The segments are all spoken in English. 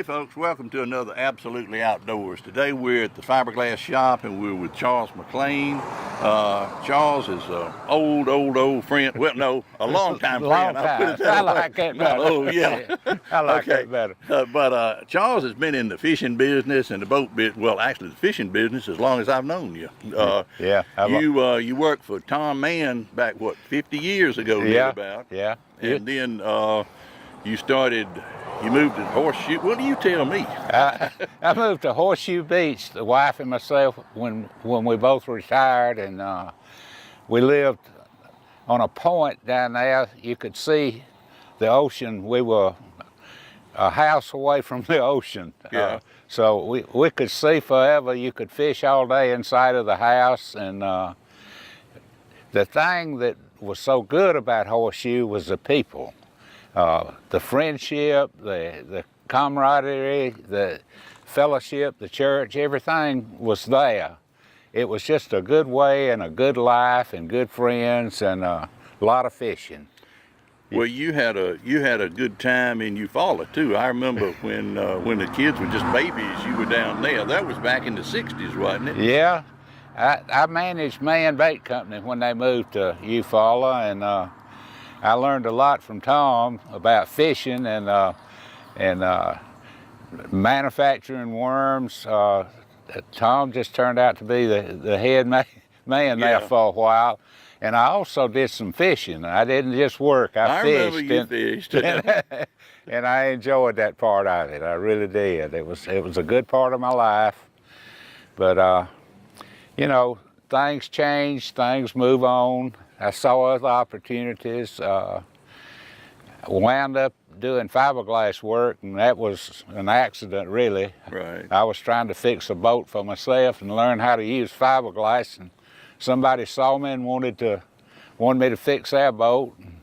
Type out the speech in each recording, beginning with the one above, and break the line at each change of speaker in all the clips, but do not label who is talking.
Hey folks, welcome to another Absolutely Outdoors. Today we're at the Fiberglass shop and we're with Charles Mclean. Charles is an old friend. Well, no, a long-time friend.
I'll put it that
I
way.
like that better. Oh, yeah.
I like that better.
But Charles has been in the fishing business and the boat business. Well, actually the fishing business as long as I've known you. You worked for Tom Mann back, what, 50 years ago?
Yeah,
about.
yeah.
And then you moved to Horseshoe. What do you tell me?
I moved to Horseshoe Beach, the wife and myself, when we both retired, and we lived on a point down there. You could see the ocean. We were a house away from the ocean.
Yeah.
So we could see forever. You could fish all day inside of the house, and the thing that was so good about Horseshoe was the people. The friendship, the camaraderie, the fellowship, the church, everything was there. It was just a good way and a good life and good friends and a lot of fishing.
Well, you had a good time in Eufaula too. I remember when the kids were just babies, you were down there. That was back in the 60s, wasn't it?
Yeah, I managed Mann Bait Company when they moved to Eufaula, and I learned a lot from Tom about fishing and manufacturing worms. Tom just turned out to be the head man there for a while. And I also did some fishing. I didn't just work, I fished.
Remember you fished.
And I enjoyed that part of it. I really did. It was a good part of my life. But, you know, things change, things move on. I saw other opportunities, wound up doing fiberglass work, and that was an accident, really.
Right.
I was trying to fix a boat for myself and learn how to use fiberglass, and somebody saw me and wanted me to fix their boat. And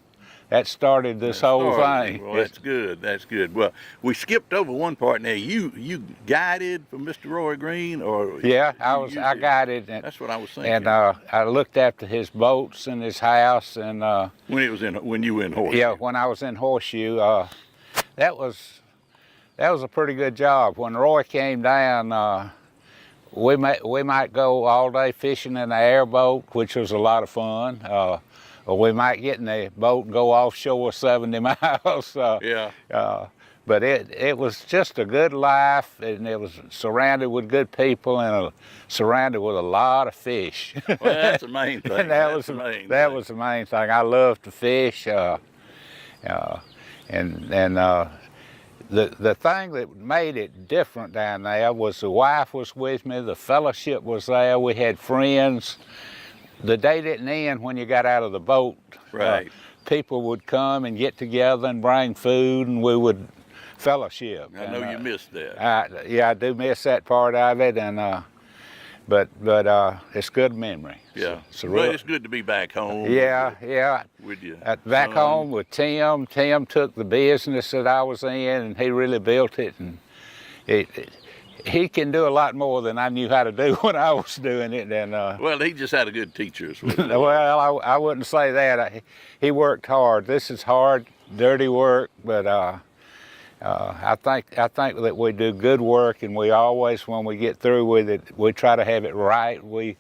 that started this whole thing.
Well, that's good. That's good. Well, we skipped over one part now. You guided for Mr. Roy Green, or
yeah, I guided. And,
that's what I was thinking.
And I looked after his boats and his house, and
when you were in Horseshoe.
Yeah, when I was in Horseshoe, that was a pretty good job. When Roy came down, we might go all day fishing in the airboat, which was a lot of fun. Or we might get in the boat and go offshore 70 miles. But it was just a good life, and it was surrounded with good people and surrounded with a lot of fish.
Well, that's the main thing.
And that was the main thing. I love to fish. The thing that made it different down there was the wife was with me, the fellowship was there, we had friends. The day didn't end when you got out of the boat.
Right.
People would come and get together and bring food, and we would fellowship.
I know you missed that.
Yeah, I do miss that part of it, and but it's good memory.
Yeah,
But
it's good to be back home.
Yeah.
With you.
Back home with Tim. Tim took the business that I was in, and he really built it, and he can do a lot more than I knew how to do when I was doing it. And
well, he just had a good teacher.
Well, I wouldn't say that. He worked hard. This is hard, dirty work, but I think that we do good work, and we always, when we get through with it, we try to have it right. We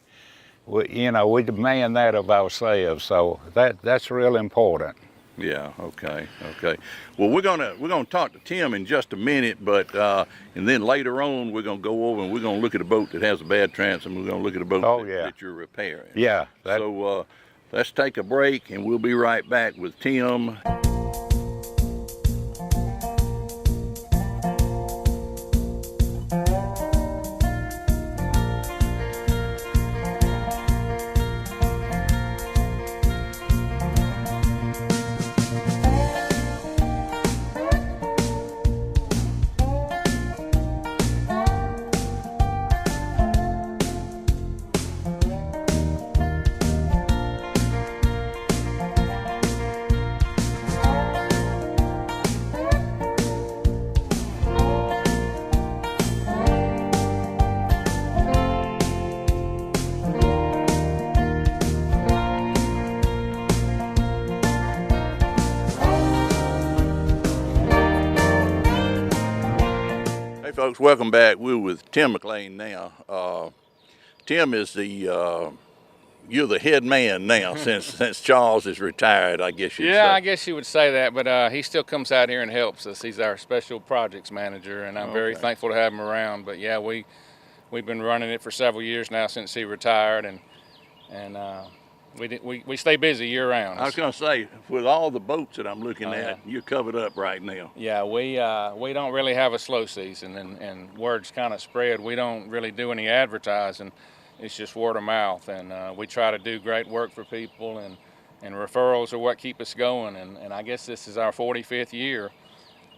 demand that of ourselves. So that's real important.
Yeah. Okay. Well, we're gonna talk to Tim in just a minute, but and then later on we're gonna go over and we're gonna look at a boat that has a bad transom. We're gonna look at a boat that you're repairing.
Yeah.
So let's take a break, and we'll be right back with Tim. folks, welcome back. We're with Tim Mclean now. Tim is you're the head man now since Charles is retired, I guess you'd say.
Yeah, I guess you would say that, but he still comes out here and helps us. He's our special projects manager, and I'm very thankful to have him around. But yeah, we've been running it for several years now since he retired, and we stay busy year round.
I was going to say, with all the boats that I'm looking at, you're covered up right now.
Yeah, we don't really have a slow season, and word's kind of spread. We don't really do any advertising. It's just word of mouth, and we try to do great work for people, and referrals are what keep us going. And I guess this is our 45th year.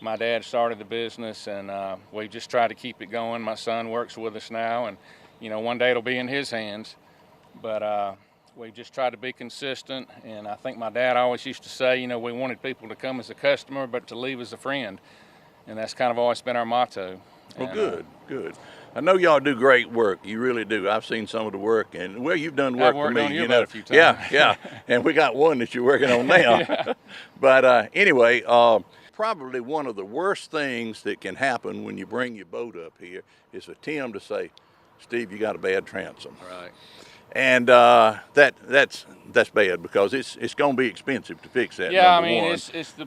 My dad started the business, and we just try to keep it going. My son works with us now, and one day it'll be in his hands. But we just try to be consistent, and I think my dad always used to say, we wanted people to come as a customer, but to leave as a friend, and that's kind of always been our motto.
Well, good. I know y'all do great work. You really do. I've seen some of the work, and you've done work for me.
I've worked on you a few times.
Yeah, and we got one that you're working on now. Yeah. But anyway, probably one of the worst things that can happen when you bring your boat up here is for Tim to say, "Steve, you got a bad transom."
Right.
And that's bad because it's going to be expensive to fix that.
Yeah, I mean it's the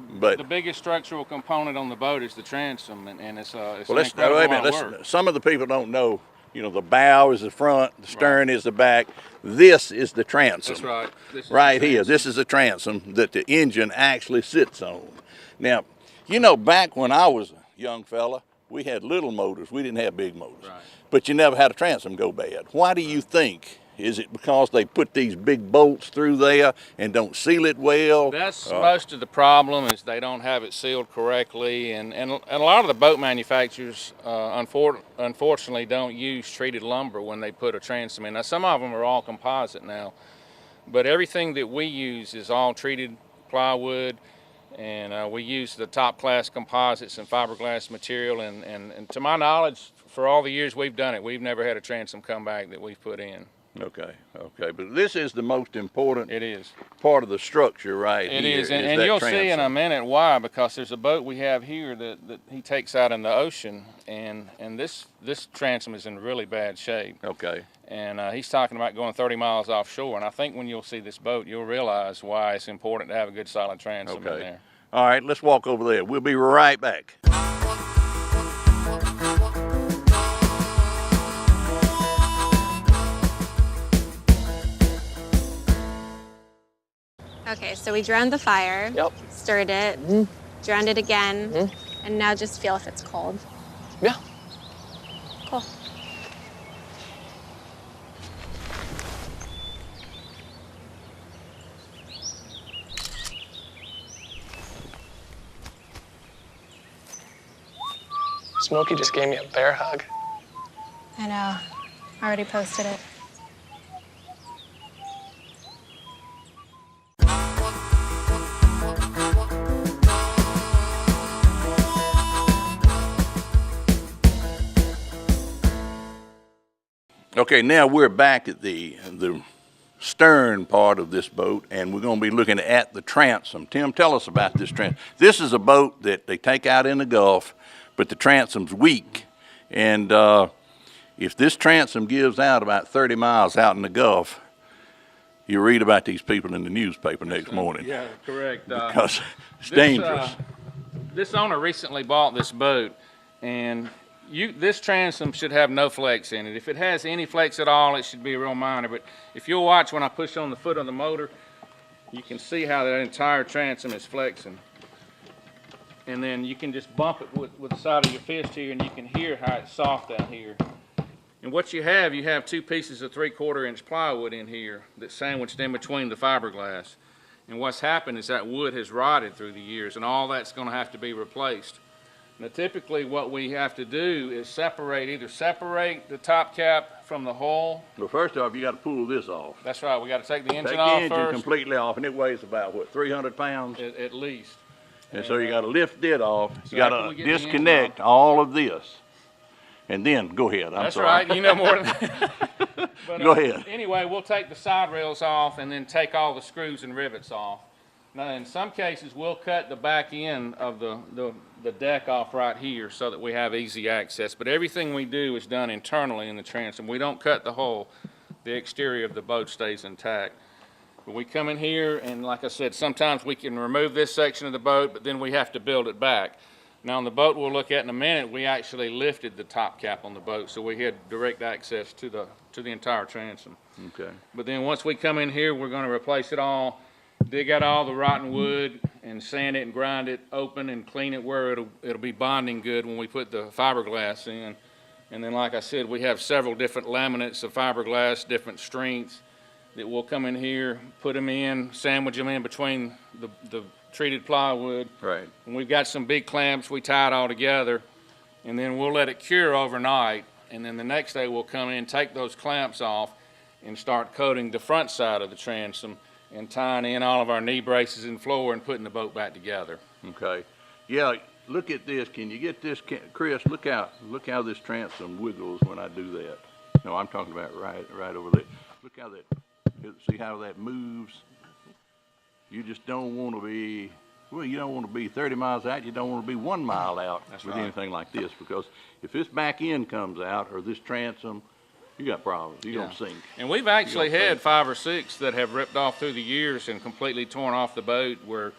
biggest structural component on the boat is the transom, and it's well.
Wait a minute. Some of the people don't know. The bow is the front, the stern is the back. This is the transom.
That's right.
Right here. This is the transom that the engine actually sits on. Now, back when I was a young fella, we had little motors. We didn't have big motors.
Right.
But you never had a transom go bad. Why do you think? Is it because they put these big bolts through there and don't seal it well?
That's most of the problem, is they don't have it sealed correctly, and a lot of the boat manufacturers unfortunately don't use treated lumber when they put a transom in. Now some of them are all composite now, but everything that we use is all treated plywood, and we use the top class composites and fiberglass material, and to my knowledge, for all the years we've done it, we've never had a transom come back that we've put in.
Okay, but this is the most important
It
part of the structure right here.
It is, and you'll see in a minute why, because there's a boat we have here that he takes out in the ocean, and this transom is in really bad shape.
Okay.
And he's talking about going 30 miles offshore, and I think when you'll see this boat, you'll realize why it's important to have a good solid transom in there.
All right, let's walk over there. We'll be right back.
Okay, so we drowned the fire.
Yep.
Stirred it. Drowned it again. And now just feel if it's cold.
Yeah.
Cool.
Smokey just gave me a bear hug.
I know. I already posted it.
Okay, now we're back at the stern part of this boat, and we're going to be looking at the transom. Tim, tell us about this transom. This is a boat that they take out in the Gulf, but the transom's weak. And if this transom gives out about 30 miles out in the Gulf, you read about these people in the newspaper next morning.
Yeah, correct.
Because it's dangerous.
This owner recently bought this boat, and this transom should have no flex in it. If it has any flex at all, it should be real minor. But if you'll watch when I push on the foot of the motor, you can see how that entire transom is flexing. And then you can just bump it with the side of your fist here, and you can hear how it's soft out here. And what you have 2 pieces of 3/4 inch plywood in here that's sandwiched in between the fiberglass. And what's happened is that wood has rotted through the years, and all that's going to have to be replaced. Now typically what we have to do is either separate the top cap from the hull.
Well, first off, you got to pull this off.
That's right, we got to take the engine
Take
off
the engine
first.
completely off, and it weighs about, what, 300 pounds?
At least.
And so you got to lift it off.
So
You got to disconnect all of this. And then, go ahead, I'm sorry.
That's right, you know more than that. But,
Go ahead.
Anyway, we'll take the side rails off and then take all the screws and rivets off. Now, in some cases, we'll cut the back end of the the deck off right here so that we have easy access. But everything we do is done internally in the transom. We don't cut the hull. The exterior of the boat stays intact. But we come in here, and like I said, sometimes we can remove this section of the boat, but then we have to build it back. Now on the boat we'll look at in a minute, we actually lifted the top cap on the boat, so we had direct access to the entire transom.
Okay.
But then once we come in here, we're going to replace it all, dig out all the rotten wood, and sand it and grind it open and clean it where it'll be bonding good when we put the fiberglass in. And then, like I said, we have several different laminates of fiberglass, different strengths, that we'll come in here, put them in, sandwich them in between the treated plywood.
Right.
And we've got some big clamps, we tie it all together, and then we'll let it cure overnight. And then the next day we'll come in, take those clamps off, and start coating the front side of the transom and tying in all of our knee braces and floor and putting the boat back together.
Okay. Yeah, look at this. Can you get this, Chris? Look how this transom wiggles when I do that. No, I'm talking about right over there. Look how that. See how that moves? You just don't want to be, well, you don't want to be 30 miles out. You don't want to be 1 mile out with anything like this, because if this back end comes out or this transom, you got problems. You're gonna sink.
And we've actually had 5 or 6 that have ripped off through the years and completely torn off the boat, where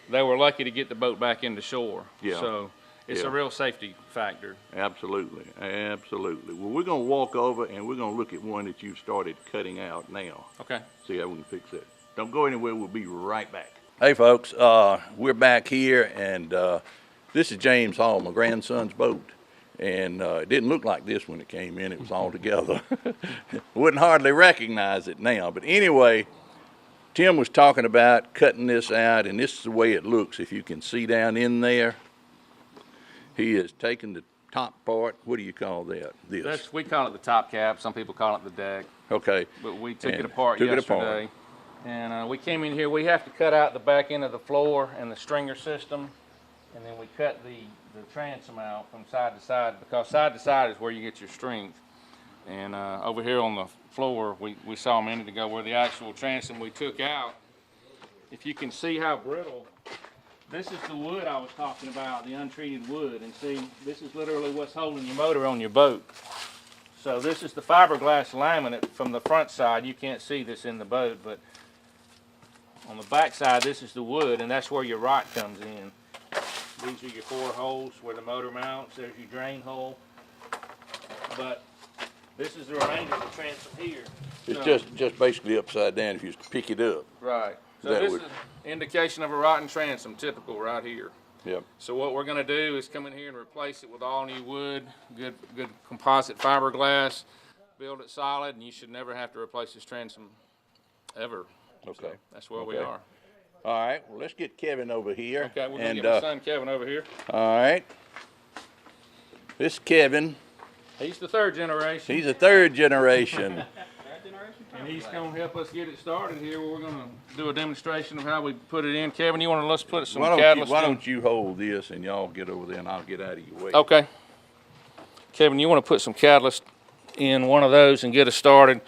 they were lucky to get the boat back into shore.
Yeah.
So it's a real safety factor.
Absolutely, absolutely. Well, we're gonna walk over and we're gonna look at one that you've started cutting out now.
Okay.
See how we can fix it. Don't go anywhere, we'll be right back. Hey folks, we're back here, and this is James Hall, my grandson's boat. And it didn't look like this when it came in, it was all together. Wouldn't hardly recognize it now, but anyway, Tim was talking about cutting this out, and this is the way it looks. If you can see down in there, he has taken the top part. What do you call that? This.
We call it the top cap. Some people call it the deck.
Okay.
But we took it apart yesterday. And we came in here. We have to cut out the back end of the floor and the stringer system. And then we cut the transom out from side to side, because side to side is where you get your strength. And over here on the floor, we saw a minute ago where the actual transom we took out. If you can see how brittle, this is the wood I was talking about, the untreated wood. And see, this is literally what's holding your motor on your boat. So this is the fiberglass laminate from the front side. You can't see this in the boat, but on the back side, this is the wood, and that's where your rot comes in. These are your 4 holes where the motor mounts. There's your drain hole. But this is the remainder of the transom here.
It's just basically upside down if you just pick it up.
Right. So this is an indication of a rotten transom, typical right here.
Yep.
So what we're going to do is come in here and replace it with all new wood, good composite fiberglass, build it solid, and you should never have to replace this transom ever.
Okay.
So that's where we are.
All right, well, let's get Kevin over here.
Okay, we're going to get my son Kevin over here.
All right. This is Kevin.
He's the 3rd generation.
He's a 3rd generation.
And he's going to help us get it started here. We're going to do a demonstration of how we put it in. Kevin, you want to let's put some catalyst in?
Why don't you hold this and y'all get over there and I'll get out of your way.
Okay. Kevin, you want to put some catalyst in one of those and get us started.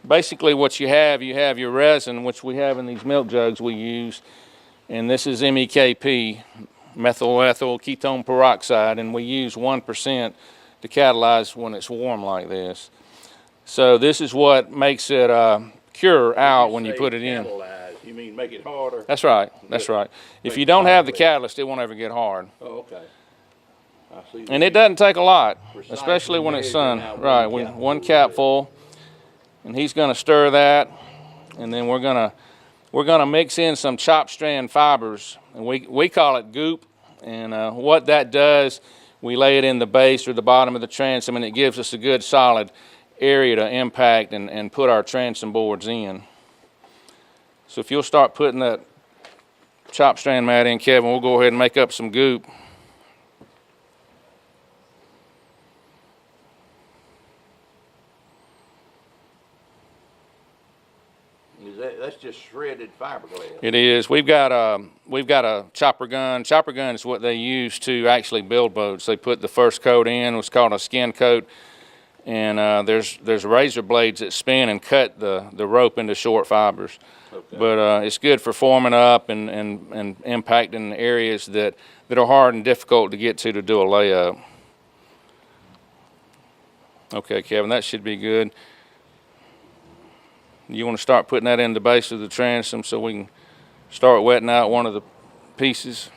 Basically what you have your resin, which we have in these milk jugs we use. And this is MEKP, methyl ethyl ketone peroxide, and we use 1% to catalyze when it's warm like this. So this is what makes it cure out when you put it in.
You mean make it harder?
That's right. That's right. If you don't have the catalyst, it won't ever get hard.
Oh, okay. I see.
And it doesn't take a lot, especially when it's sun. Right. One cap full, and he's going to stir that, and then we're gonna mix in some chopped strand fibers, and we call it goop. And what that does, we lay it in the base or the bottom of the transom, and it gives us a good solid area to impact and put our transom boards in. So if you'll start putting that chop strand mat in, Kevin, we'll go ahead and make up some goop.
That's just shredded fiberglass.
It is. We've got a chopper gun. Chopper gun is what they use to actually build boats. They put the first coat in. It's called a skin coat. and there's razor blades that spin and cut the rope into short fibers.
Okay.
But it's good for forming up and impacting areas that are hard and difficult to get to do a layup. Okay, Kevin, that should be good. You want to start putting that in the base of the transom so we can start wetting out one of the pieces.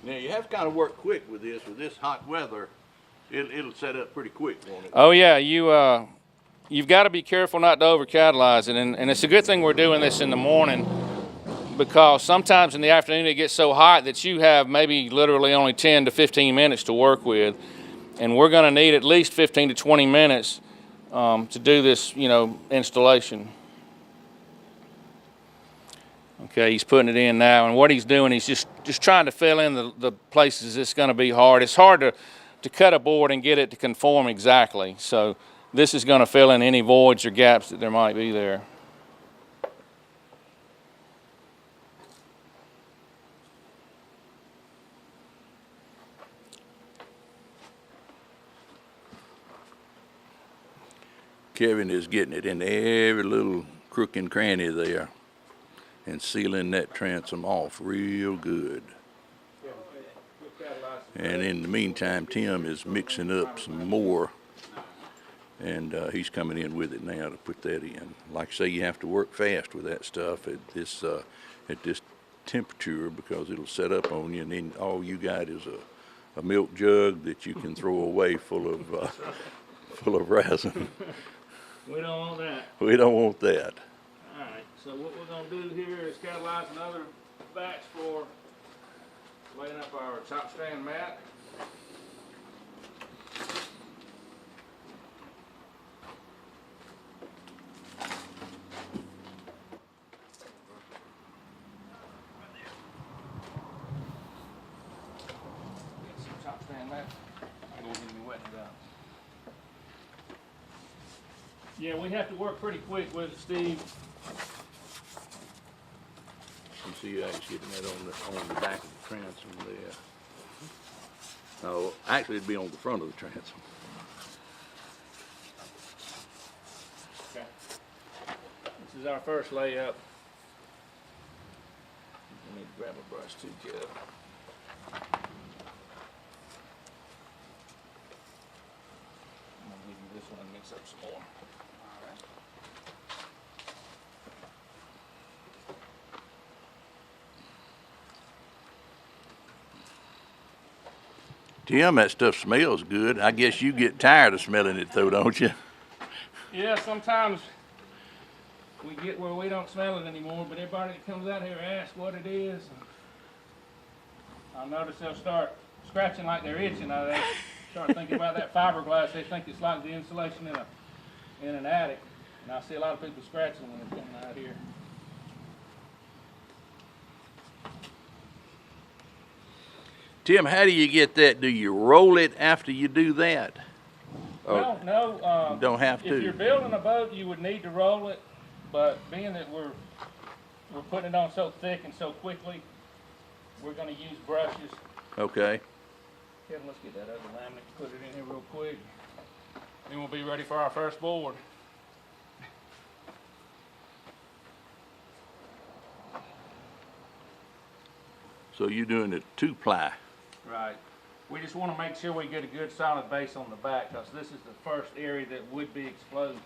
Now you have to kind of work quick with this. With this hot weather, it'll set up pretty quick, won't it?
Oh yeah, you've got to be careful not to over-catalyze it, and it's a good thing we're doing this in the morning, because sometimes in the afternoon it gets so hot that you have maybe literally only 10 to 15 minutes to work with, and we're going to need at least 15 to 20 minutes to do this, installation. Okay, he's putting it in now, and what he's doing, he's just trying to fill in the places it's going to be hard. It's hard to cut a board and get it to conform exactly, so this is going to fill in any voids or gaps that there might be there.
Kevin is getting it in every little crook and cranny there and sealing that transom off real good. And in the meantime, Tim is mixing up some more, and he's coming in with it now to put that in. Like I say, you have to work fast with that stuff at this temperature, because it'll set up on you, and then all you got is a milk jug that you can throw away full of resin.
We don't want that.
We don't want that.
All right, so what we're going to do here is catalyze another batch for laying up our chop stand mat. Get some chop stand mat. Go ahead and wet it down. Yeah, we have to work pretty quick with it, Steve.
You see you actually getting that on the back of the transom there. No, actually it'd be on the front of the transom.
Okay. This is our first layup. I need to grab a brush too, Kev. I'm gonna give you this one and mix up some more.
Tim, that stuff smells good. I guess you get tired of smelling it though, don't you?
Yeah, sometimes we get where we don't smell it anymore, but everybody that comes out here asks what it is. I notice they'll start scratching like they're itching. They start thinking about that fiberglass. They think it's like the insulation in an attic. And I see a lot of people scratching when they're coming out here.
Tim, how do you get that? Do you roll it after you do that?
No,
You don't have to.
If you're building a boat, you would need to roll it, but being that we're putting it on so thick and so quickly, we're going to use brushes.
Okay.
Kevin, let's get that other laminate, put it in here real quick. Then we'll be ready for our first board.
So you're doing a 2-ply.
Right. We just want to make sure we get a good solid base on the back, because this is the first area that would be exposed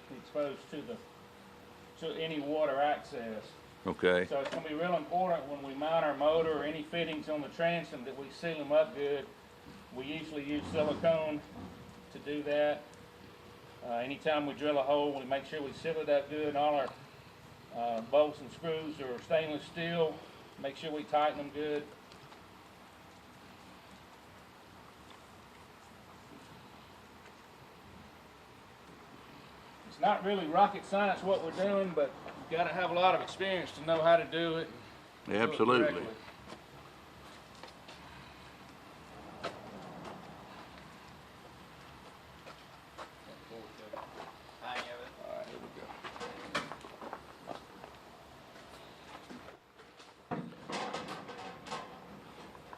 to any water access.
Okay.
So it's going to be real important when we mount our motor or any fittings on the transom that we seal them up good. We usually use silicone to do that. Anytime we drill a hole, we make sure we seal it up good. All our bolts and screws are stainless steel. Make sure we tighten them good. It's not really rocket science what we're doing, but you've got to have a lot of experience to know how to do it.
Absolutely.
Do it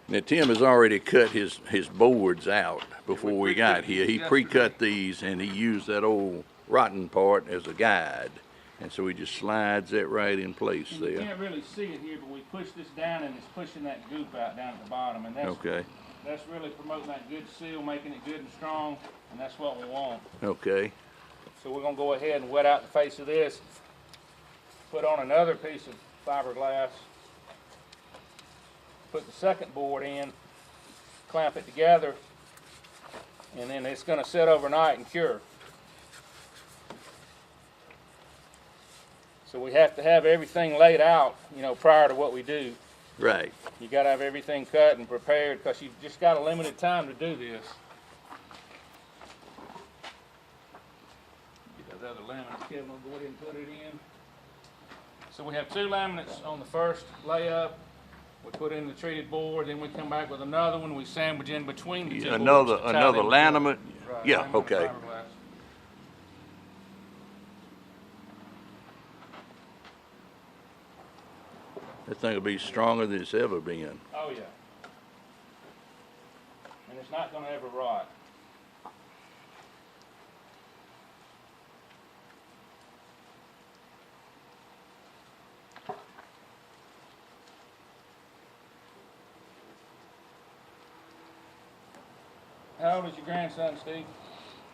Now, Tim has already cut his boards out before we got here. He pre-cut these, and he used that old rotten part as a guide. And so he just slides that right in place
And
there.
you can't really see it here, but we push this down and it's pushing that goop out down at the bottom. And that's,
Okay,
that's really promoting that good seal, making it good and strong, and that's what we want.
okay.
So we're gonna go ahead and wet out the face of this, put on another piece of fiberglass, put the second board in, clamp it together, and then it's gonna sit overnight and cure. So we have to have everything laid out, you know, prior to what we do.
Right.
You gotta have everything cut and prepared because you've just got a limited time to do this. Get those other laminates, Kevin, will go ahead and put it in. So we have 2 laminates on the first layup. We put in the treated board, then we come back with another one. We sandwich in between the 2
Another
boards to tie them together.
laminate.
Right,
Yeah,
laminate
okay.
fiberglass.
That thing will be stronger than it's ever been.
Oh yeah. And it's not gonna ever rot. How old is your grandson, Steve?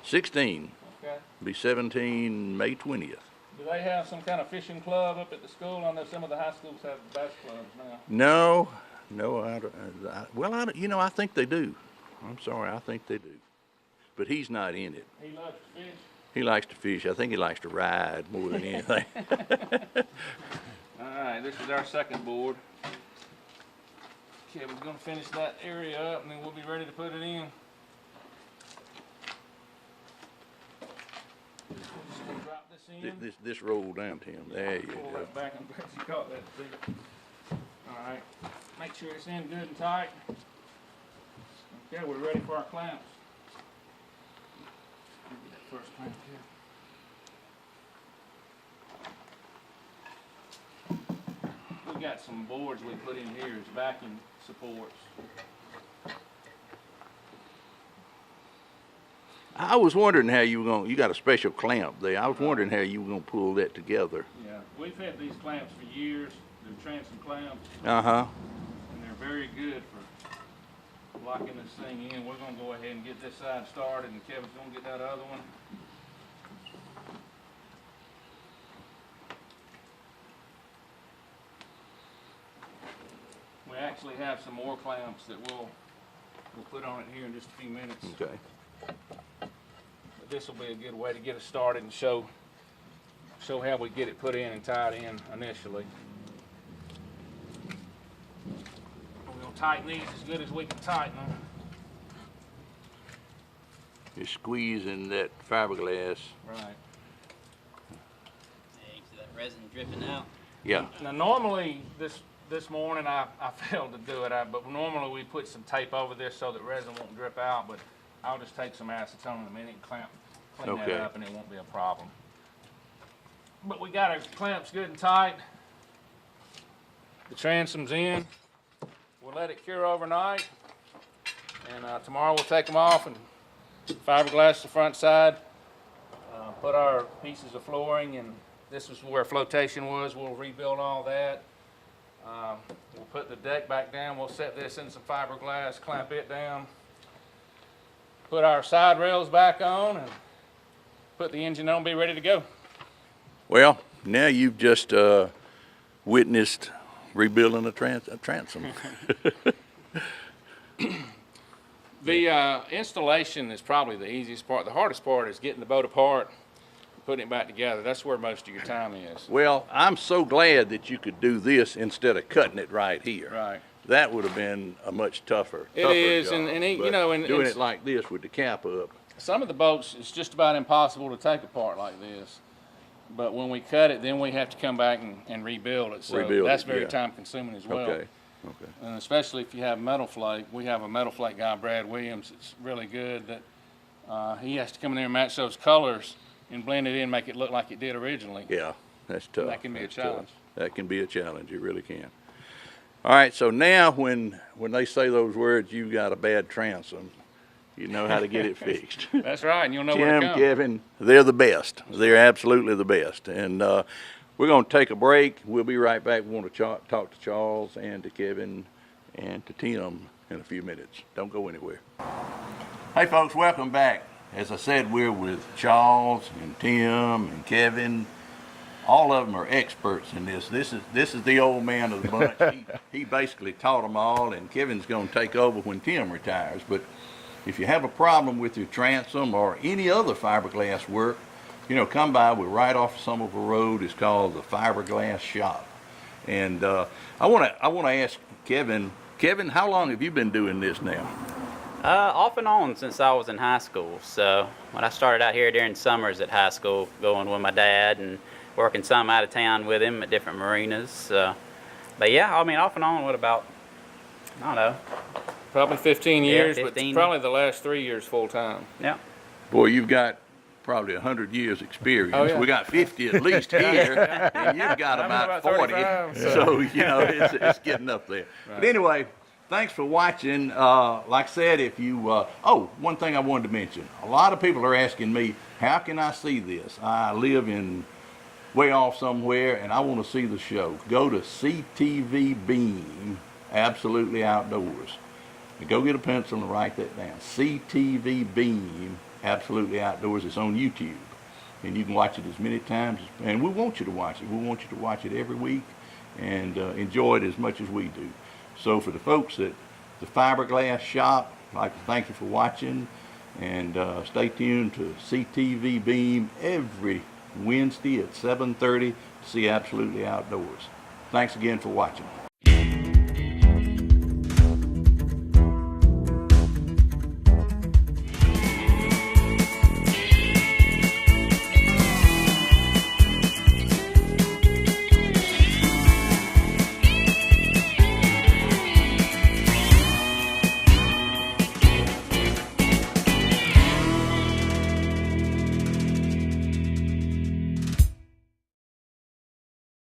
16,
Okay.
be 17 May 20th.
Do they have some kind of fishing club up at the school? I know some of the high schools have bass clubs now.
No, I think they do. I'm sorry, I think they do. But he's not in it.
He loves to fish.
He likes to fish. I think he likes to ride more than anything.
All right, this is our second board. Kevin's gonna finish that area up and then we'll be ready to put it in. Just gonna drop this in.
This roll down, Tim. There you
Pull
go.
that back. I'm glad you caught that, Steve. All right, make sure it's in good and tight. Okay, we're ready for our clamps. Get that first clamp here. We got some boards we put in here as vacuum supports.
I was wondering how you were going. You got a special clamp there. I was wondering how you were going to pull that together.
Yeah, we've had these clamps for years. They're Transom clamps,
Uh huh.
and they're very good for locking this thing in. We're gonna go ahead and get this side started, and Kevin's gonna get that other one. We actually have some more clamps that we'll put on it here in just a few minutes.
Okay.
But this will be a good way to get us started and show how we get it put in and tied in initially. We're gonna tighten these as good as we can tighten them.
You're squeezing that fiberglass.
Right.
Hey, see that resin dripping out?
Yeah.
Now normally this morning I failed to do it, but normally we put some tape over this so that resin won't drip out, but I'll just take some acetone in a minute and clean
Okay.
that up and it won't be a problem. But we got our clamps good and tight. The transom's in. We'll let it cure overnight. And tomorrow we'll take them off and fiberglass the front side. Put our pieces of flooring, and this is where flotation was. We'll rebuild all that. We'll put the deck back down. We'll set this in some fiberglass, clamp it down. Put our side rails back on and put the engine on, be ready to go.
Well, now you've just witnessed rebuilding a transom.
The installation is probably the easiest part. The hardest part is getting the boat apart, putting it back together. That's where most of your time is.
Well, I'm so glad that you could do this instead of cutting it right here.
Right.
That would have been a much tougher.
It
tougher
is,
job.
and you
But
know, and
doing
it's-
it like this with the cap up.
Some of the boats, it's just about impossible to take apart like this. But when we cut it, then we have to come back and rebuild it. So
Rebuild
that's
it,
very
yeah.
time consuming as well.
Okay. Okay.
And especially if you have metal flake. We have a metal flake guy, Brad Williams, that's really good. That he has to come in there and match those colors and blend it in, make it look like it did originally.
Yeah, that's tough.
That can be a
That's tough.
challenge.
That can be a challenge. It really can. All right, so now when they say those words, "You got a bad transom," you know how to get it fixed.
That's right, and you'll know where to
Tim,
come.
Kevin, they're the best. They're absolutely the best. And we're going to take a break. We'll be right back. We want to talk to Charles and to Kevin and to Tim in a few minutes. Don't go anywhere. Hey, folks, welcome back. As I said, we're with Charles and Tim and Kevin. All of them are experts in this. This is the old man of the bunch. He basically taught them all, and Kevin's going to take over when Tim retires. But if you have a problem with your transom or any other fiberglass work, you know, come by. We're right off Somerville Road. It's called the Fiberglass Shop. And I want to ask Kevin. Kevin, how long have you been doing this now?
Off and on since I was in high school. So when I started out here during summers at high school, going with my dad and working some out of town with him at different marinas. But yeah, I mean, off and on, what about, I don't know.
Probably 15 years,
15.
but probably the last 3 years full time.
Yeah.
Boy, you've got probably 100 years experience.
Oh, yeah.
We got 50 at least here, and you've got
I'm
about 40.
35,
So, you know, it's getting up there.
Right.
But anyway, thanks for watching. Like I said, if you, one thing I wanted to mention. A lot of people are asking me, how can I see this? I live in way off somewhere, and I want to see the show. Go to CTV Beam, Absolutely Outdoors. And go get a pencil and write that down. CTV Beam, Absolutely Outdoors. It's on YouTube, and you can watch it as many times. And we want you to watch it. We want you to watch it every week and enjoy it as much as we do. So for the folks at the Fiberglass Shop, I'd like to thank you for watching, and stay tuned to CTV Beam every Wednesday at 7:30 to see Absolutely Outdoors. Thanks again for watching.